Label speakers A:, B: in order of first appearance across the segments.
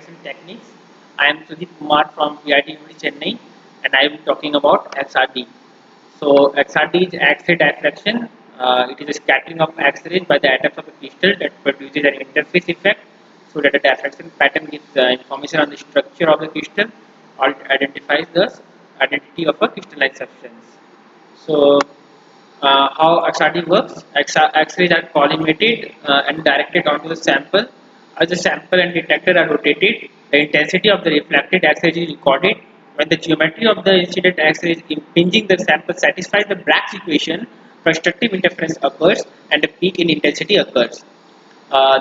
A: extraction techniques. I am Sudeep Kumar from VIT University Chennai, and I will be talking about XRD. So XRD is X-ray diffraction. It is a scattering of X-rays by the atoms of a crystal that produces an interface effect, so that the diffraction pattern gives information on the structure of the crystal or it identifies the identity of a crystalline substance. So how XRD works. X-rays are collimated and directed onto the sample. As the sample and detector are rotated, the intensity of the reflected X-rays is recorded. When the geometry of the incident X-rays impinging the sample satisfies the Bragg's equation, constructive interference occurs and a peak in intensity occurs.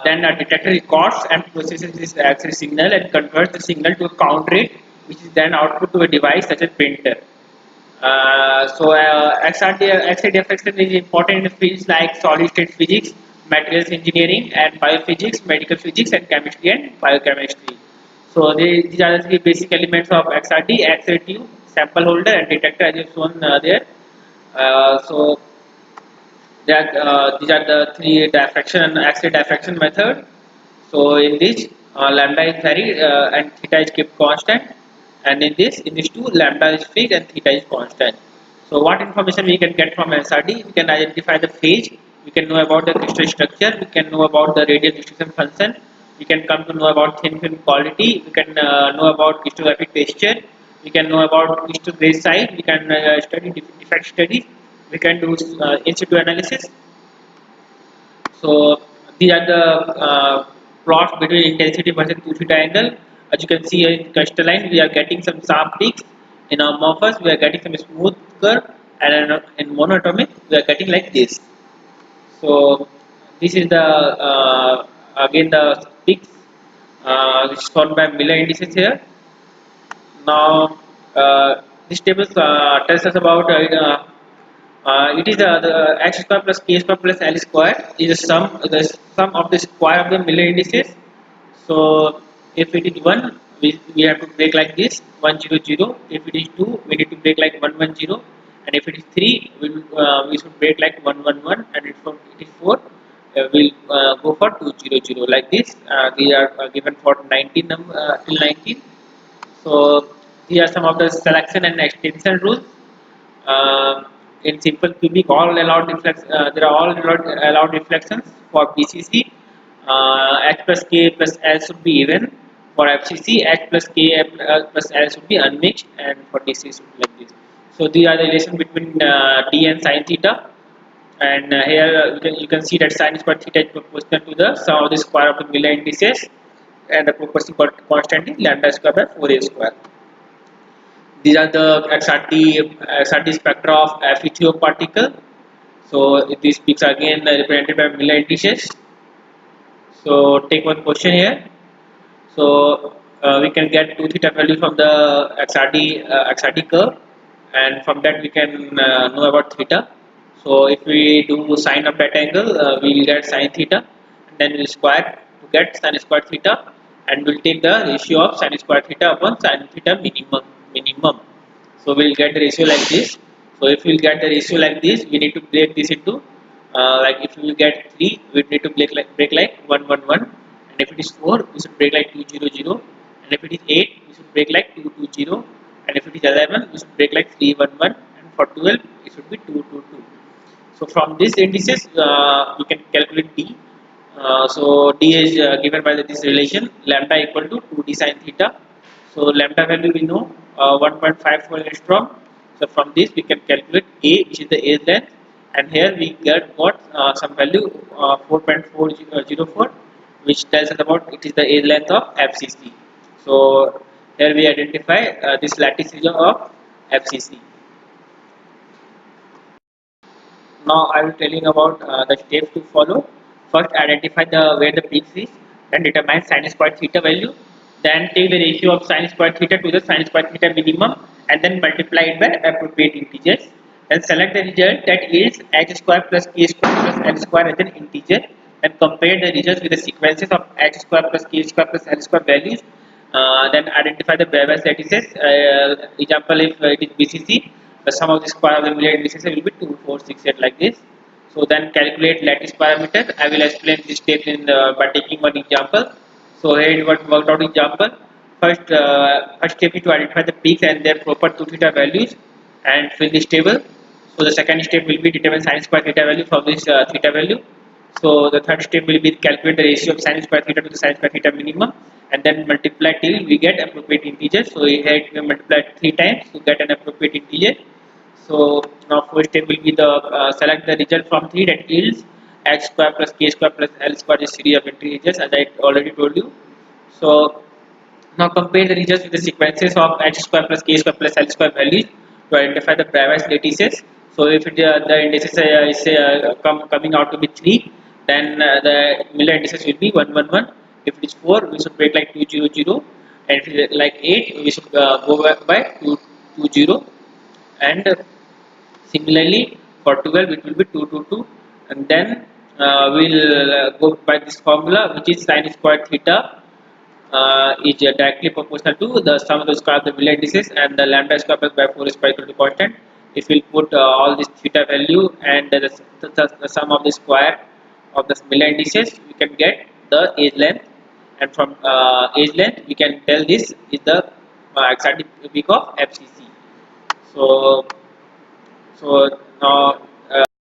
A: Then a detector records and processes this X-ray signal and converts the signal to a count rate, which is then output to a device such as printer. X-ray diffraction is important in fields like solid state physics, materials engineering, and biophysics, medical physics, and chemistry and biochemistry. So these are the three basic elements of XRD: X-ray tube, sample holder, and detector, as you have shown there. So these are the three diffraction and X-ray diffraction method. So in this, lambda is varied and theta is kept constant, and in this two, lambda is fixed and theta is constant. So what information we can get from SRD? We can identify the phase, we can know about the crystal structure, we can know about the radial distribution function, we can come to know about thin film quality, we can know about crystallographic texture, we can know about crystal grain size, we can study defect studies, we can do in situ analysis. So these are the plots between intensity versus 2 theta angle. As you can see here in crystalline, we are getting some sharp peaks. In amorphous, we are getting some smooth curve, and in monatomic, we are getting like this. So this is the again the peaks which is shown by Miller indices here. Now this table tells us about it is the x square plus k square plus l square is the sum of the square of the Miller indices. So if it is 1, we have to break like this 1 0 0. If it is 2, we need to break like 1 1 0. And if it is 3, we should break like 1 1 1. And if it is 4, we'll go for 2 0 0 like this. These are given for 19 till 19. So here are some of the selection and extension rules. In simple cubic, there are all allowed reflections for BCC. H plus K plus L should be even. For FCC, H plus K plus L should be unmixed, and for DC should be like this. So these are the relation between D and sin theta. And here you can see that sin square theta is proportional to the sum of the square of the Miller indices, and the proportion constant is lambda square by 4a square. These are the XRD spectra of FeO particle. So these peaks are again represented by Miller indices. So take one question here. So we can get 2 theta value from the XRD curve, and from that we can know about theta. So if we do sine of that angle, we will get sine theta, and then we'll square to get sine square theta, and we'll take the ratio of sine square theta upon sine theta minimum. So we'll get the ratio like this. So if we'll get the ratio like this, we need to break this into like if we get 3, we need to break like 1 1 1, and if it is 4, we should break like 2 0 0, and if it is 8, we should break like 2 2 0, and if it is 11, we should break like 3 1 1, and for 12, it should be 2 2 2. So from this indices, we can calculate D. So D is given by this relation lambda equal to 2D sin theta. So lambda value we know 1.54 angstrom. So from this we can calculate A, which is the age length, and here we get what some value 4.404, which tells us about it is the age length of FCC. So here we identify this lattice region of FCC. Now I will tell you about the steps to follow. First, identify where the peak is, then determine sin square theta value, then take the ratio of sin square theta to the sin square theta minimum, and then multiply it by appropriate integers. Then select the result that yields h square plus k square plus l square as an integer, and compare the results with the sequences of h square plus k square plus l square values. Then identify the Bevel lattices. Example, if it is BCC, the sum of the square of the Miller indices will be 2 4 6 8 like this. So then calculate lattice parameter. I will explain this step by taking one example. So here it what worked out example. First step is to identify the peaks and their proper 2 theta values and fill this table. So the second step will be determine sin square theta value from this theta value. So the third step will be calculate the ratio of sin square theta to the sin square theta minimum and then multiply till we get appropriate integer. So here we multiply 3 times to get an appropriate integer. So now first step will be the select the result from 3 that yields x square plus k square plus l square, this series of integers as I already told you. So now compare the results with the sequences of h square plus k square plus l square values to identify the previous lattices. So if the indices is coming out to be 3, then the Miller indices will be 111. If it is 4, we should break like 200, and if it is like 8, we should go by 220. And similarly for 12 it will be 222, and then we'll go by this formula, which is sin square theta is directly proportional to the sum of the square of the Miller indices and the lambda square plus by 4 square equal to constant. If we put all this theta value and the sum of the square of the Miller indices, we can get the age length, and from age length we can tell this is the exact peak of FCC. So now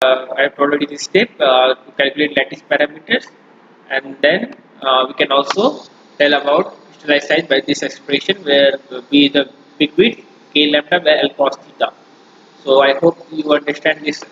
A: I have already this step to calculate lattice parameters, and then we can also tell about crystallized size by this expression where B is the big width, K lambda by L cos theta. So I hope you understand this